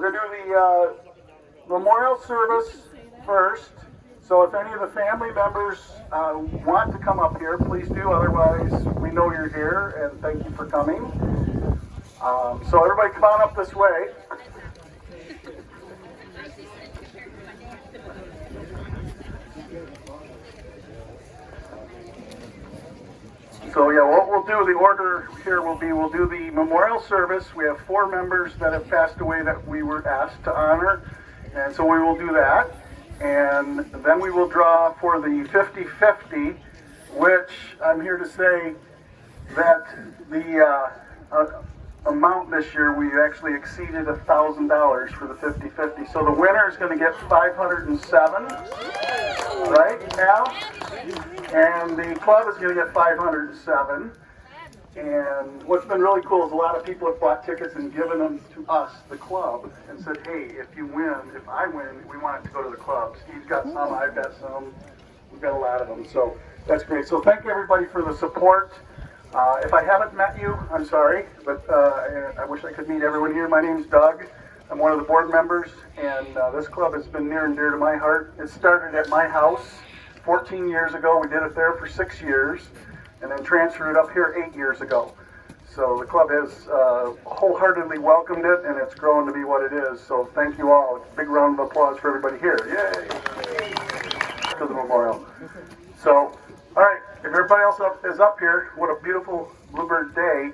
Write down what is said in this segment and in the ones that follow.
We're going to do the memorial service first. So if any of the family members want to come up here, please do. Otherwise, we know you're here, and thank you for coming. So everybody come on up this way. So yeah, what we'll do, the order here will be, we'll do the memorial service. We have 4 members that have passed away that we were asked to honor, and so we will do that. And then we will draw for the 50-50, which I'm here to say that the amount this year, we actually exceeded $1,000 for the 50-50. So the winner is going to get 507, right, Al? And the club is going to get 507. And what's been really cool is a lot of people have bought tickets and given them to us, the club, and said, hey, if you win, if I win, we want it to go to the club. Steve's got some, I've got some, we've got a lot of them. So that's great. So thank everybody for the support. If I haven't met you, I'm sorry, but I wish I could meet everyone here. My name's Doug. I'm one of the board members, and this club has been near and dear to my heart. It started at my house 14 years ago. We did it there for 6 years, and then transferred it up here 8 years ago. So the club has wholeheartedly welcomed it, and it's grown to be what it is. So thank you all. Big round of applause for everybody here. Yay! To the memorial. So, all right, if everybody else is up here, what a beautiful Bluebird day.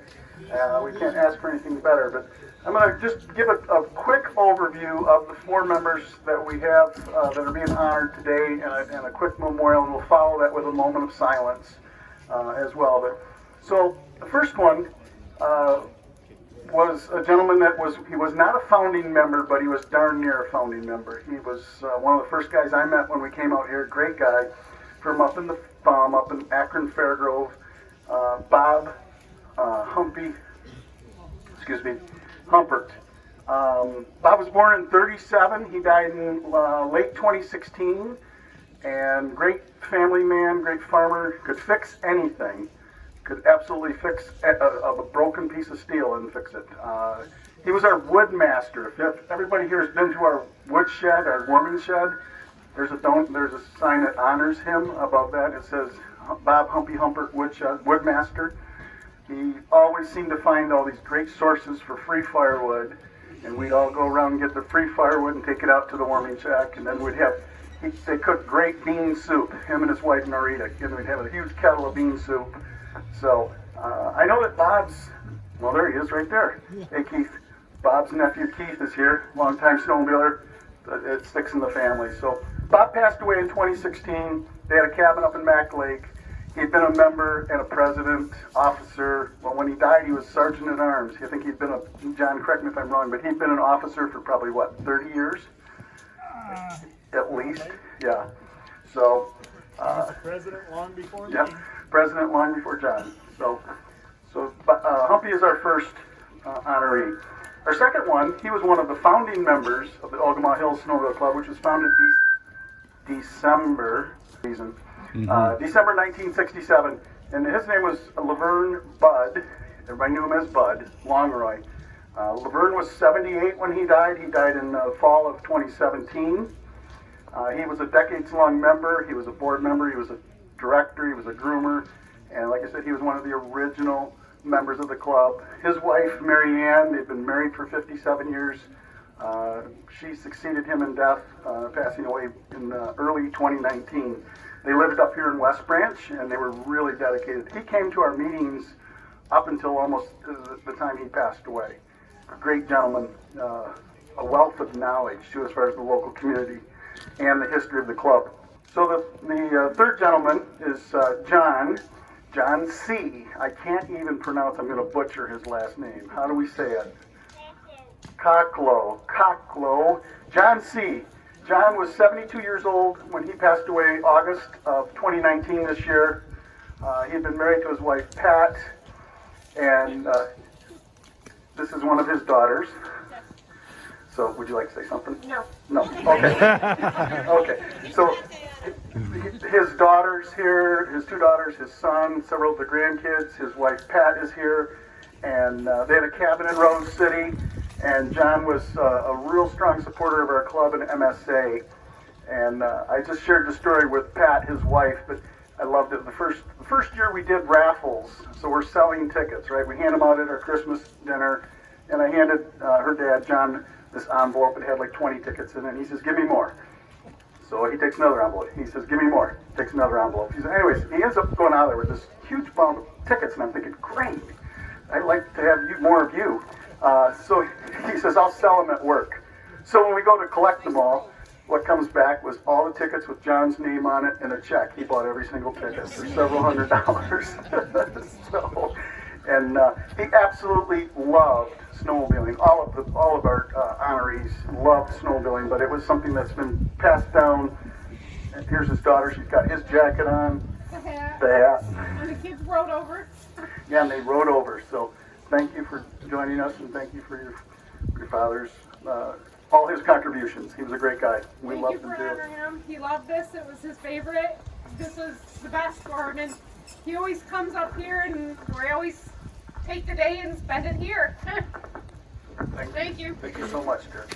We can't ask for anything better, but I'm going to just give a quick overview of the 4 members that we have that are being honored today, and a quick memorial, and we'll follow that with a moment of silence as well. But so the first one was a gentleman that he was not a founding member, but he was darn near a founding member. He was one of the first guys I met when we came out here. Great guy from up in the farm, up in Akron Fairgrove. Bob Humpert. Bob was born in 1937. He died in late 2016. And great family man, great farmer, could fix anything. Could absolutely fix a broken piece of steel and fix it. He was our wood master. If everybody here has been to our wood shed, our warming shed, there's a sign that honors him above that. It says Bob Humpy Humpert Wood Master. He always seemed to find all these great sources for free firewood, and we'd all go around and get the free firewood and take it out to the warming shack, and then they cooked great bean soup, him and his wife Norita, and we'd have a huge kettle of bean soup. So I know that well, there he is right there. Hey Keith, Bob's nephew Keith is here, longtime snowmobiler. It sticks in the family. So Bob passed away in 2016. They had a cabin up in Mack Lake. He'd been a member and a president, officer. Well, when he died, he was sergeant at arms. I think he'd been John, correct me if I'm wrong, but he'd been an officer for probably, 30 years? At least, yeah. So, he was a president long before me. Yep, president long before John. So Humpy is our first honoree. Our second one, he was one of the founding members of the Ogemaw Hills Snowmobile Club, which was founded December 1967, and his name was Laverne Budd. Everybody knew him as Bud Longroy. Laverne was 78 when he died. He died in the fall of 2017. He was a decades-long member. He was a board member. He was a director. He was a groomer, and like I said, he was one of the original members of the club. His wife, Mary Ann, they've been married for 57 years. She succeeded him in death, passing away in early 2019. They lived up here in West Branch, and they were really dedicated. He came to our meetings up until almost the time he passed away. A great gentleman, a wealth of knowledge too, as far as the local community and the history of the club. So the third gentleman is John C. I can't even pronounce. I'm going to butcher his last name. How do we say it? Cocklow. John C. John was 72 years old when he passed away August of 2019 this year. He had been married to his wife Pat, and this is one of his daughters. So would you like to say something? No. Okay. Okay. So his daughter's here, his 2 daughters, his son, several of the grandkids. His wife Pat is here, and they had a cabin in Rose City. And John was a real strong supporter of our club and MSA. And I just shared the story with Pat, his wife, but I loved it. The first year we did raffles, so we're selling tickets, right? We hand them out at our Christmas dinner, and I handed her dad, John, this envelope. It had like 20 tickets in it, and he says, "Give me more." So he takes another envelope. He says, "Give me more." Takes another envelope. He says, anyways, he ends up going out there with this huge bundle of tickets, and I'm thinking, great, I'd like to have more of you. So he says, "I'll sell them at work." So when we go to collect them all, what comes back was all the tickets with John's name on it and a check. He bought every single ticket for several $100s. So, and he absolutely loved snowmobiling. All of our honorees loved snowmobiling, but it was something that's been passed down. And here's his daughter. She's got his jacket on. The hat. The hat. And the kids rode over. Yeah, and they rode over. So thank you for joining us, and thank you for your father's all his contributions. He was a great guy. We Thank you loved him for too. honoring him. He loved this. It was his favorite. This was the best for him. And he always comes up here, and we always take the day and spend it here. Thank you. Thank you so much, Dirk.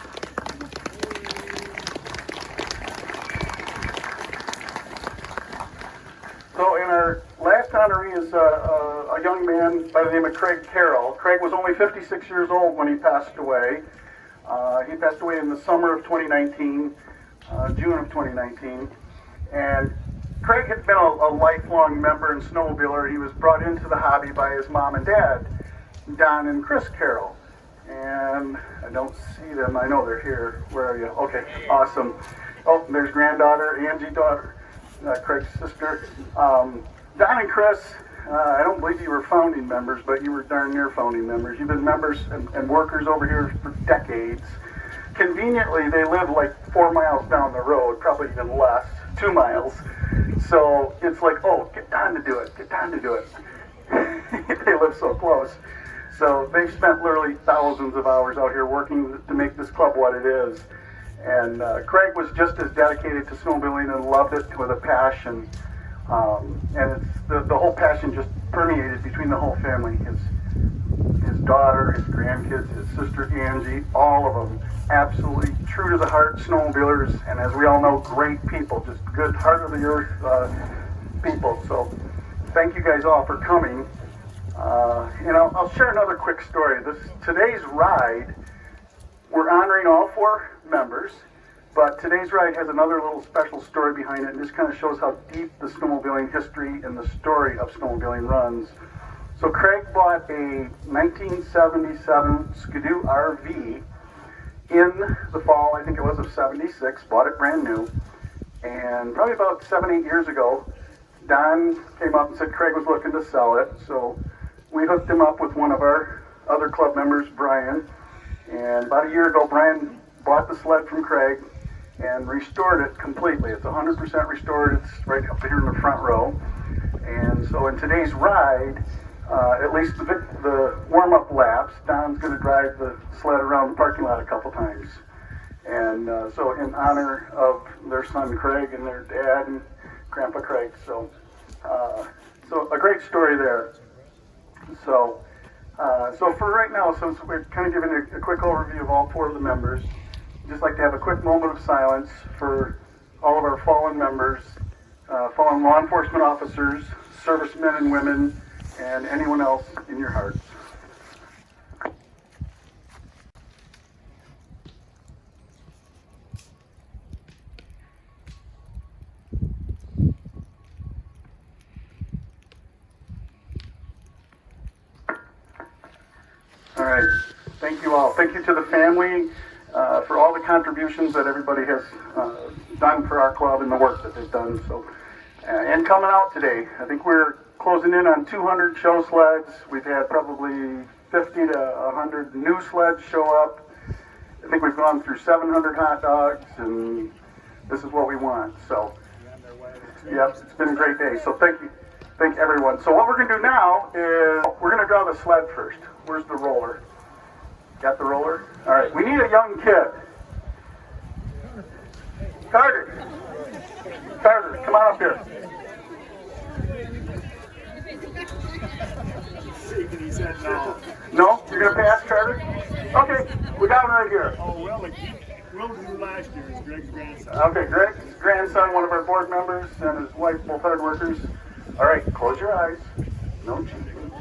So, in our last honoree is a young man by the name of Craig Carroll. Craig was only 56 years old when he passed away. He passed away in the summer of 2019, June of 2019. And Craig had been a lifelong member and snowmobiler. He was brought into the hobby by his mom and dad, Don and Chris Carroll. And I don't see them. I know they're here. Where are you? Okay, awesome. Oh, there's granddaughter, Angie, daughter, Craig's sister. Don and Chris, I don't believe you were founding members, but you were darn near founding members. You've been members and workers over here for decades. Conveniently, they live like 4 miles down the road, probably even less, 2 miles. So it's like, oh, get Don to do it, get Don to do it. They live so close. So they've spent literally thousands of hours out here working to make this club what it is. And Craig was just as dedicated to snowmobiling and loved it with a passion. And it's the whole passion just permeated between the whole family. His daughter, his grandkids, his sister Angie, all of them absolutely true to the heart snowmobilers, and as we all know, great people, just good heart of the earth people. So thank you guys all for coming. And I'll share another quick story. Today's ride, we're honoring all 4 members, but today's ride has another little special story behind it, and this kind of shows how deep the snowmobiling history and the story of snowmobiling runs. So Craig bought a 1977 Skidoo RV in the fall, I think it was, of 76, bought it brand new, and probably about 7-8 years ago, Don came up and said Craig was looking to sell it, so we hooked him up with one of our other club members, Brian, and about a year ago, Brian bought the sled from Craig and restored it completely. It's 100% restored. It's right up here in the front row. And so in today's ride, at least the warm-up laps, Don's going to drive the sled around the parking lot a couple times. And so in honor of their son Craig and their dad and Grandpa Craig. So a great story there. So for right now, since we're kind of giving a quick overview of all 4 of the members, I'd just like to have a quick moment of silence for all of our fallen members, fallen law enforcement officers, servicemen and women, and anyone else in your hearts. All right, thank you all. Thank you to the family for all the contributions that everybody has done for our club and the work that they've done. So, and coming out today, I think we're closing in on 200 show sleds. We've had probably 50 to 100 new sleds show up. I think we've gone through 700 hot dogs, and this is what we want. So, yep, it's been a great day. So thank you. Thank everyone. So what we're going to do now is we're going to draw the sled first. Where's the roller? Got the roller? All right. We need a young kid. Carter. Carter, come on up here. Shaking his head no. No? You're going to pass, Carter? Okay. We're down right here. Oh, well, Will do last year is Greg's grandson. Okay, Greg's grandson, one of our board members, and his wife, both hard workers. All right, close your eyes. No cheating.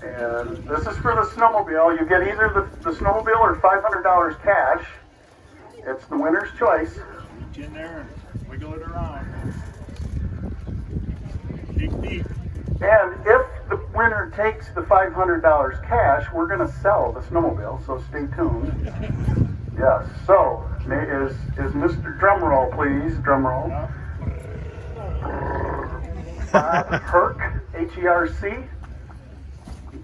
And this is for the snowmobile. You get either the snowmobile or $500 cash. It's the winner's choice. Reach in there and wiggle it around. Dig deep. And if the winner takes the $500 cash, we're going to sell the snowmobile, so stay tuned. Yes, so is Mr. Drumroll, please, drumroll. Bob Herc, H-E-R-C. Kind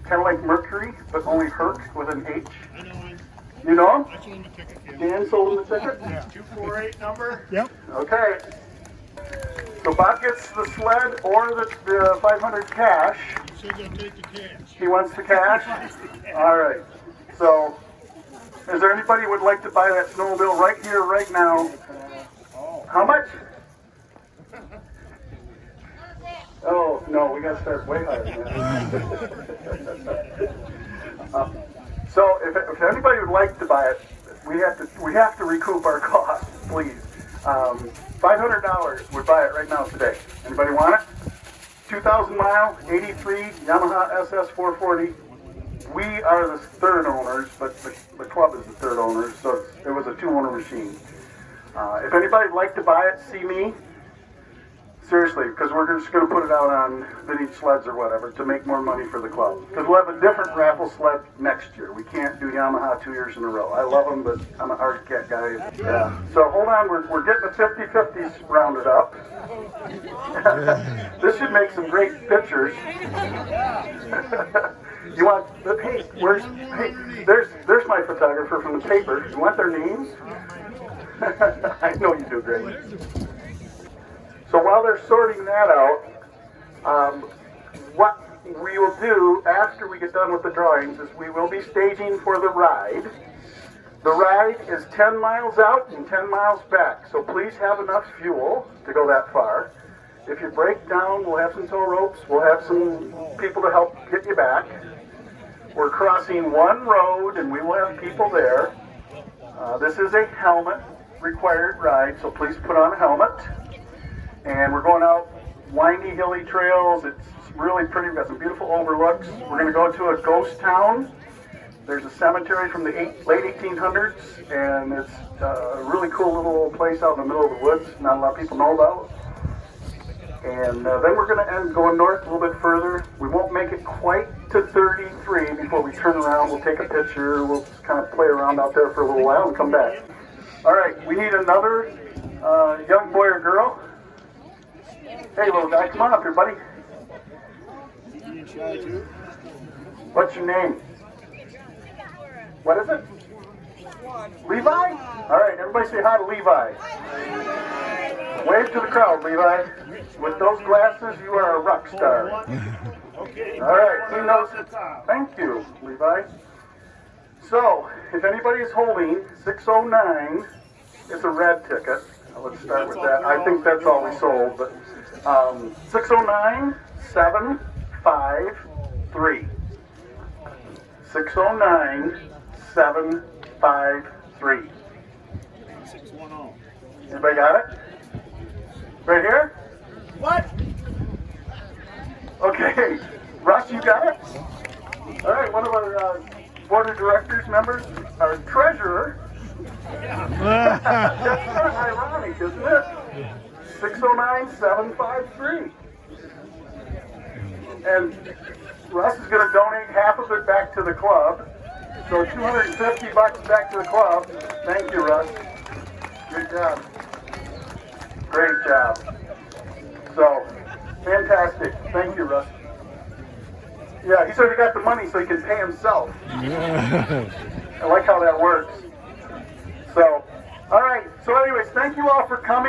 of like Mercury, but only Herc with an H. I know him. You know him? I sold him the ticket. Yeah. Dan sold him the ticket? Yeah. 248 number? Yep. Okay. So Bob gets the sled or the 500 cash. He said he'll take the cash. He wants the cash? All right. So, is there anybody who would like to buy that snowmobile right here, right now? How much? Oh, no, we got to start way higher than that. So, if anybody would like to buy it, we have to recoup our costs, please. $500 would buy it right now today. Anybody want it? 2,000 mile, 83 Yamaha SS 440. We are the third owners, but the club is the third owner, so it was a two-owner machine. If anybody'd like to buy it, see me. Seriously, because we're just going to put it out on vintage sleds or whatever to make more money for the club. Because we'll have a different raffle sled next year. We can't do Yamaha 2 years in a row. I love them, but I'm an art cat guy. Yeah. So hold on, we're getting the 50-50s rounded up. This should make some great pictures. You want hey, there's my photographer from the paper. You want their names? I know you do, Greg. So while they're sorting that out, what we will do after we get done with the drawings is we will be staging for the ride. The ride is 10 miles out and 10 miles back, so please have enough fuel to go that far. If you break down, we'll have some tow ropes, we'll have some people to help get you back. We're crossing one road and we will have people there. This is a helmet required ride, so please put on a helmet. And we're going out windy, hilly trails. It's really pretty. We've got some beautiful overlooks. We're going to go to a ghost town. There's a cemetery from the late 1800s, and it's a really cool little place out in the middle of the woods. Not a lot of people know about. And then we're going to end going north a little bit further. We won't make it quite to 33 before we turn around. We'll take a picture. We'll just kind of play around out there for a little while and come back. All right, we need another young boy or girl. Hey, little guy, come on up here, buddy. What's your name? What is it? Levi? All right, everybody say hi to Levi. Wave to the crowd, Levi. With those glasses, you are a rock star. Okay. All right, he knows it. Thank you, Levi. So, if anybody is holding 609, it's a red ticket. Let's start with that. I think that's all we sold, but 609-753. 609-753. 610. Anybody got it? Right here? What? Okay. Russ, you got it? All right, one of our board of directors members, our treasurer. That's kind of ironic, isn't it? 609-753. And Russ is going to donate half of it back to the club. So $250 back to the club. Thank you, Russ. Good job. Great job. So, fantastic. Thank you, Russ. Yeah, he said he got the money so he can pay himself. I like how that works. So, all right. So anyways, thank you all for coming.